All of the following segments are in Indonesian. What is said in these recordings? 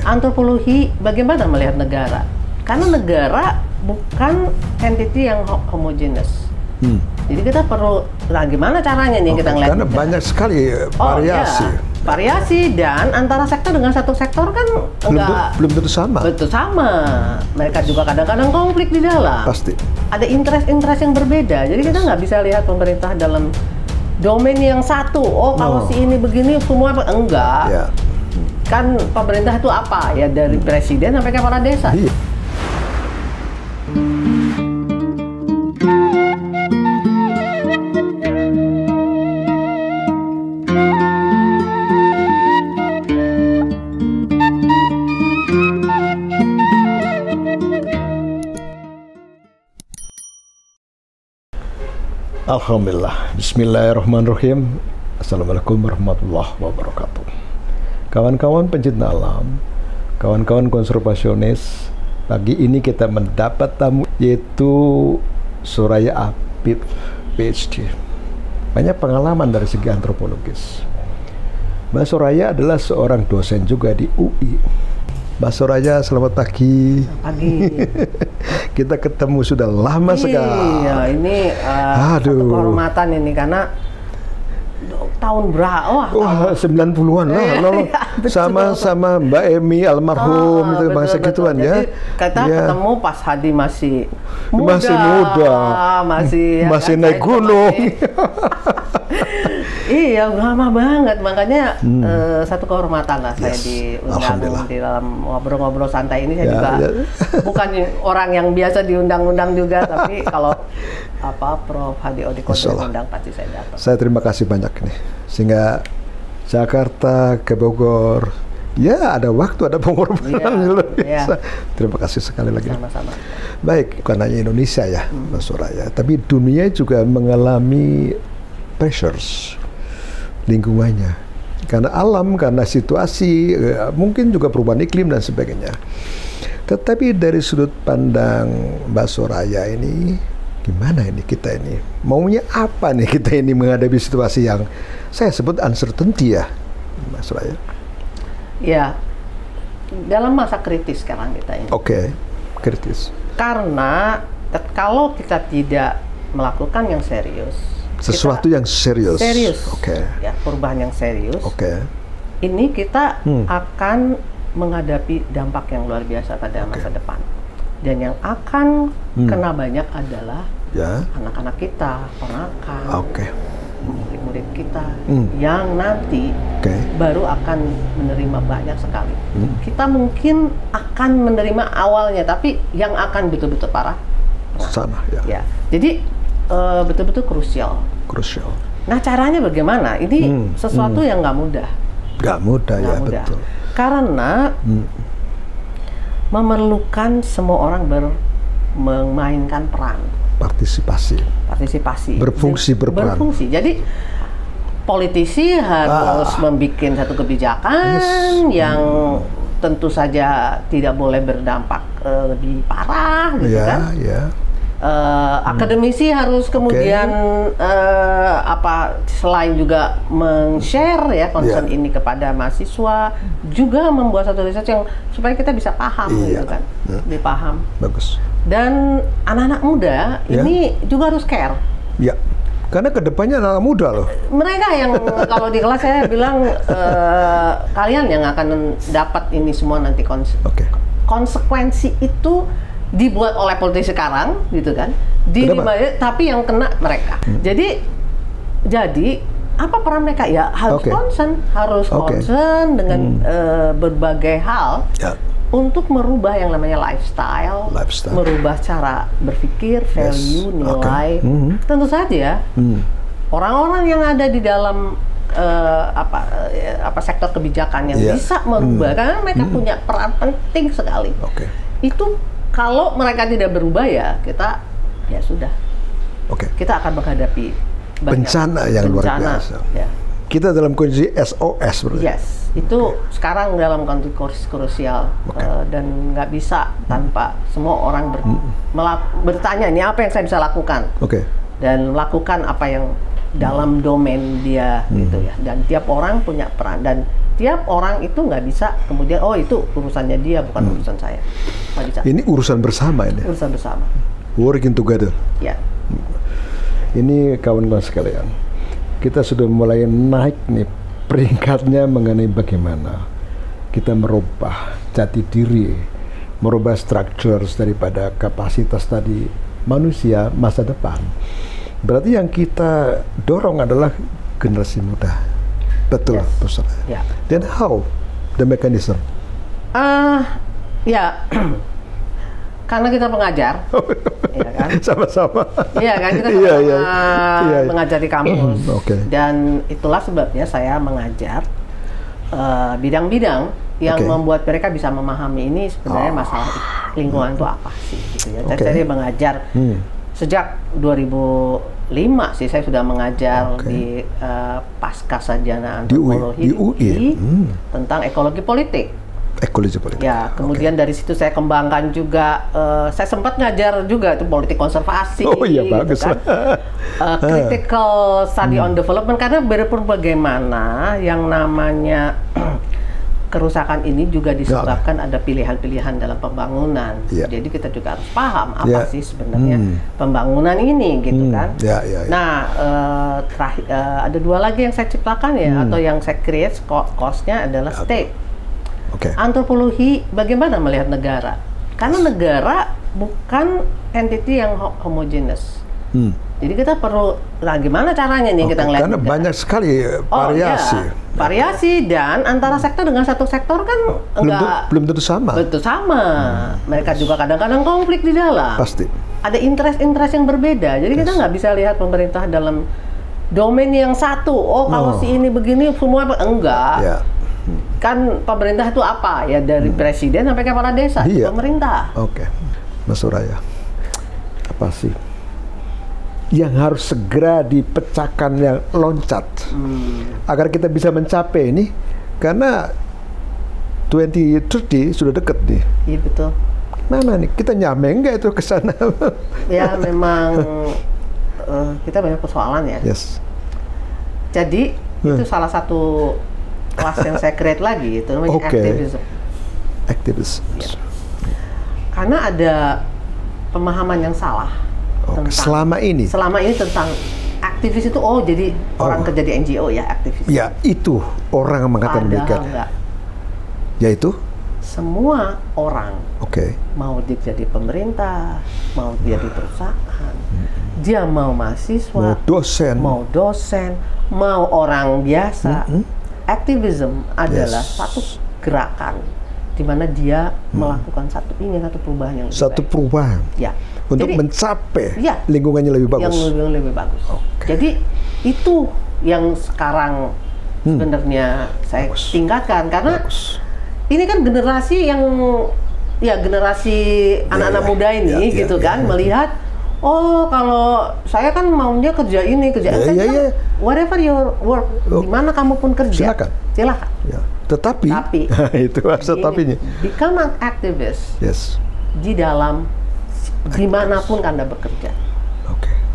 Antropologi bagaimana melihat negara? Karena negara bukan entity yang homogenes. Jadi kita perlu, gimana caranya nih kita ngeliat? Karena banyak sekali variasi. Variasi, dan antara sektor dengan satu sektor kan belum tentu sama. Betul sama. Mereka juga kadang-kadang konflik di dalam. Pasti. Ada interest yang berbeda. Jadi kita nggak bisa lihat pemerintah dalam domain yang satu. Kalau si ini begini semua enggak. Ya. Kan pemerintah itu apa? Ya dari presiden sampai kepala desa. Iya. Alhamdulillah. Bismillahirrahmanirrahim. Assalamualaikum warahmatullahi wabarakatuh. Kawan-kawan pencinta alam, kawan-kawan konservasionis, pagi ini kita mendapat tamu yaitu Soraya Apif, PhD. Banyak pengalaman dari segi antropologis. Mbak Soraya adalah seorang dosen juga di UI. Mbak Soraya, selamat pagi. Pagi. Kita ketemu sudah lama sekali. Iya, ini satu kehormatan ini karena tahun berapa? Wah, 90-an lah. Sama Mbak Emi almarhum itu bangsa gituan ya. Jadi kita ketemu pas Hadi masih muda. Masih naik gunung. Iya, lama banget. Makanya satu kehormatan lah saya diundang di dalam ngobrol-ngobrol santai ini. Saya juga bukan orang yang biasa diundang-undang juga, tapi kalau Prof. Hadi Odikoto diundang pasti saya datang. Saya terima kasih banyak nih. Sehingga Jakarta ke Bogor, ya ada waktu, ada pengorbanan luar biasa. Terima kasih sekali lagi. Sama-sama. Baik, bukan hanya Indonesia ya, Mbak Soraya, tapi dunia juga mengalami pressures lingkungannya. Karena alam, karena situasi, mungkin juga perubahan iklim dan sebagainya. Tetapi dari sudut pandang Mbak Soraya ini, gimana ini kita ini? Maunya apa nih kita ini menghadapi situasi yang saya sebut uncertainty ya, Mbak Soraya? Ya, dalam masa kritis sekarang kita ini. Oke, kritis. Karena kalau kita tidak melakukan yang serius, sesuatu yang serius. Ya, perubahan yang serius. Ini kita akan menghadapi dampak yang luar biasa pada masa depan. Dan yang akan kena banyak adalah anak-anak kita, ponakan, murid-murid kita, yang nanti baru akan menerima banyak sekali. Kita mungkin akan menerima awalnya, tapi yang akan betul-betul parah sana ya. Jadi betul-betul krusial. Nah, caranya bagaimana? Ini sesuatu yang nggak mudah. Nggak mudah. Betul. Karena memerlukan semua orang memainkan peran. Partisipasi. Berfungsi. Jadi politisi harus membuat satu kebijakan yang tentu saja tidak boleh berdampak lebih parah, gitu kan? Akademisi harus kemudian selain juga men-share ya concern ini kepada mahasiswa, juga membuat satu riset yang supaya kita bisa paham gitu kan, lebih paham. Bagus. Dan anak-anak muda ini juga harus care. Ya, karena kedepannya anak muda loh. Mereka yang kalau di kelas saya bilang kalian yang akan dapat ini semua nanti konsekuensi itu dibuat oleh politisi sekarang, gitu kan? Tapi yang kena mereka. Jadi apa peran mereka? Ya harus concern dengan berbagai hal untuk merubah yang namanya lifestyle, merubah cara berpikir, value, nilai. Tentu saja orang-orang yang ada di dalam sektor kebijakan yang bisa merubah, karena mereka punya peran penting sekali. Itu kalau mereka tidak berubah ya kita sudah. Kita akan menghadapi bencana yang luar biasa. Kita dalam kondisi SOS berarti. Itu sekarang dalam kondisi krusial dan nggak bisa tanpa semua orang bertanya ini apa yang saya bisa lakukan. Dan lakukan apa yang dalam domain dia gitu ya. Dan tiap orang punya peran dan setiap orang itu nggak bisa kemudian itu urusannya dia bukan urusan saya. Nggak bisa. Ini urusan bersama ini. Urusan bersama. Working together. Ya. Ini kawan-kawan sekalian, kita sudah mulai naik nih peringkatnya mengenai bagaimana kita merubah jati diri, merubah structures daripada kapasitas tadi manusia masa depan. Berarti yang kita dorong adalah generasi muda. Betul, Profesor. Yeah. Then how the mechanism? Ya, karena kita pengajar, ya kan? Sama-sama. Iya kan, kita mengajar di kampus. Dan itulah sebabnya saya mengajar bidang-bidang yang membuat mereka bisa memahami ini sebenarnya masalah lingkungan itu apa sih, gitu ya. Jadi mengajar sejak 2005 sih saya sudah mengajar di pasca sarjana antropologi di UI tentang ekologi politik. Ekologi politik. Ya, kemudian dari situ saya kembangkan juga, saya sempat ngajar juga itu politik konservasi. Oh iya, bagus kan? Critical study on development, karena berpun bagaimana yang namanya kerusakan ini juga disebabkan ada pilihan-pilihan dalam pembangunan. Jadi kita juga harus paham apa sih sebenarnya pembangunan ini, gitu kan. Nah, terakhir ada dua lagi yang saya ciptakan atau yang saya create course-nya adalah state. Antropologi bagaimana melihat negara, karena negara bukan entity yang homogenes. Jadi kita perlu gimana caranya nih kita ngelihat karena negara. Banyak sekali variasi. Variasi dan antara sektor dengan satu sektor kan belum tentu sama. Betul sama. Mereka juga kadang-kadang konflik di dalam. Pasti. Ada interest yang berbeda. Jadi kita nggak bisa lihat pemerintah dalam domain yang satu. Kalau si ini begini semua enggak. Kan pemerintah itu apa ya, dari presiden sampai kepala desa, pemerintah. Mas Suraya, apa sih yang harus segera dipecahkan, yang loncat agar kita bisa mencapai ini, karena 2030 sudah dekat nih. Iya betul. Mana nih kita nyampe enggak itu ke sana? Ya memang kita banyak persoalan ya. Jadi itu salah satu kelas yang saya create lagi, itu namanya activism. Karena ada pemahaman yang salah tentang selama ini tentang aktivis itu jadi orang kerja di NGO ya, aktivis. Ya, itu orang yang mengatakan demikian. Yaitu semua orang mau dia jadi pemerintah, mau dia di perusahaan, dia mau mahasiswa, mau dosen, mau orang biasa. Aktivism adalah satu gerakan di mana dia melakukan satu perubahan yang lebih baik. Untuk mencapai lingkungannya lebih bagus. Yang lebih bagus. Jadi itu yang sekarang sebenarnya saya tingkatkan, karena ini kan generasi yang generasi anak-anak muda ini gitu kan melihat kalau saya kan maunya kerja ini, whatever your work, dimana kamu pun kerja, silakan. Tetapi itu harus tetapinya. Become an activist di dalam dimanapun Anda bekerja.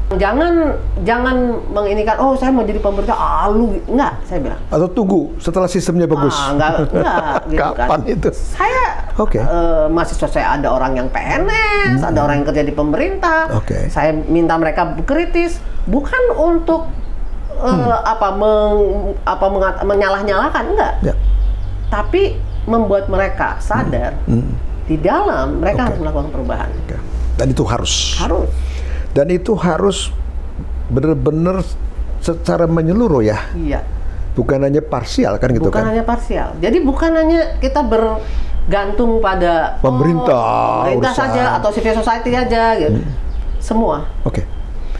Jangan menginikan, saya mau jadi pemerintah, enggak, saya bilang. Atau tunggu setelah sistemnya bagus. Enggak, gitu kapan kan. itu? Saya, mahasiswa saya ada orang yang PNS, ada orang yang kerja di pemerintah. Saya minta mereka kritis, bukan untuk menyalah-nyalahkan, enggak. Tapi membuat mereka sadar di dalam mereka harus melakukan perubahan. Dan itu harus. Dan itu harus benar-benar secara menyeluruh ya. Bukan hanya parsial kan gitu kan. Bukan hanya parsial. Jadi bukan hanya kita bergantung pada pemerintah saja atau civil society aja gitu. Semua.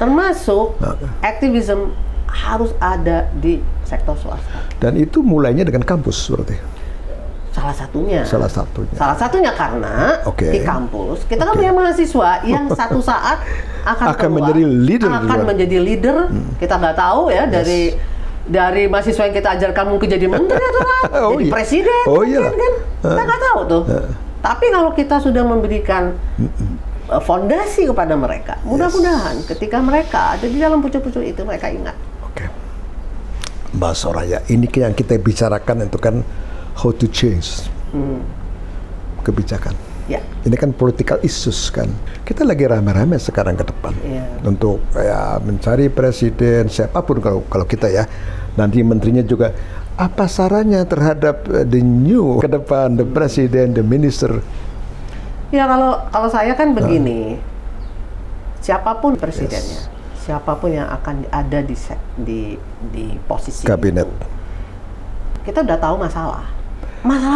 Termasuk aktivisme harus ada di sektor swasta. Dan itu mulainya dengan kampus berarti. Salah satunya. Salah satunya karena di kampus kita kan punya mahasiswa yang satu saat akan menjadi leader. Kita nggak tahu ya dari mahasiswa yang kita ajarkan mungkin jadi menteri atau jadi presiden. Kan? Kita nggak tahu tuh. Tapi kalau kita sudah memberikan fondasi kepada mereka, mudah-mudahan ketika mereka ada di dalam pucuk-pucuk itu mereka ingat. Mbak Soraya, ini yang kita bicarakan itu kan how to change kebijakan. Ya. Ini kan political issues kan. Kita lagi rame-rame sekarang ke depan untuk mencari presiden siapapun kalau kita ya. Nanti menterinya juga apa sarannya terhadap the new ke depan, the president, the minister. Ya kalau saya kan begini, siapapun presidennya, siapapun yang akan ada di posisi kabinet, kita udah tahu masalah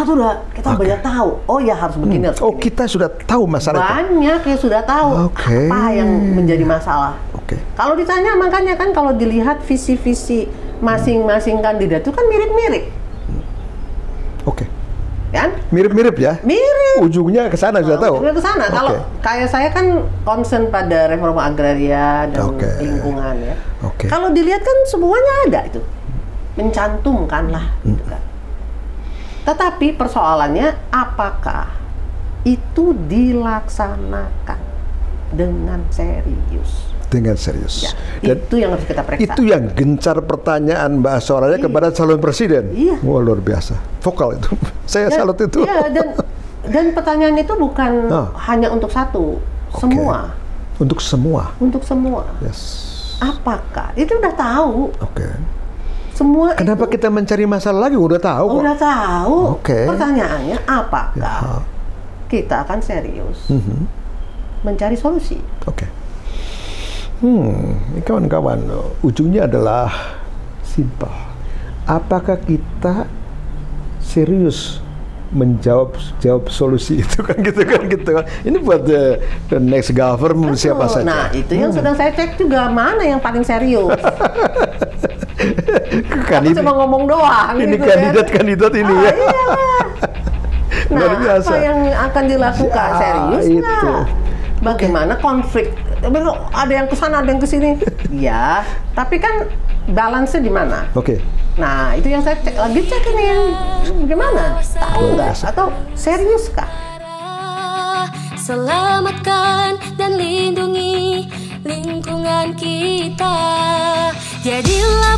tuh udah kita banyak tahu. Oh ya harus begini. Harus begini. Kita sudah tahu masalah banyak yang sudah tahu apa yang menjadi masalah. Kalau ditanya makanya kan kalau dilihat visi-visi masing-masing kandidat itu kan mirip-mirip. Kan? Mirip-mirip ya? Mirip. Ujungnya ke sana sudah tahu. Ujungnya ke sana. Kalau kayak saya kan concern pada reforma agraria dan lingkungan ya. Kalau dilihat kan semuanya ada itu. Mencantumkan lah gitu kan. Tetapi persoalannya apakah itu dilaksanakan dengan serius? Dengan serius. Ya, itu yang harus kita periksa. Itu yang gencar pertanyaan Mbak Soraya kepada calon presiden. Wah, luar biasa. Vokal itu. Saya salut itu. Iya, dan pertanyaan itu bukan hanya untuk satu. Semua. Untuk semua? Untuk semua. Yes. Apakah? Itu udah tahu. Semua kenapa kita mencari masalah lagi? Udah tahu. Udah tahu. Pertanyaannya apakah kita akan serius mencari solusi? Ini kawan-kawan, ujungnya adalah simpel. Apakah kita serius menjawab solusi itu kan gitu kan. Ini buat the next government siapa saja. Nah, itu yang sedang saya cek juga mana yang paling serius. Aku cuma ngomong doang. Ini gitu kandidat ini ya. Nah, apa yang akan dilakukan serius nggak? Bagaimana konflik? Ada yang kesana, ada yang kesini. Ya, tapi kan balance-nya di mana? Nah, itu yang saya lagi cek ini yang gimana? Tahu nggak? Atau serius kah? Selamatkan dan lindungi lingkungan kita. Jadilah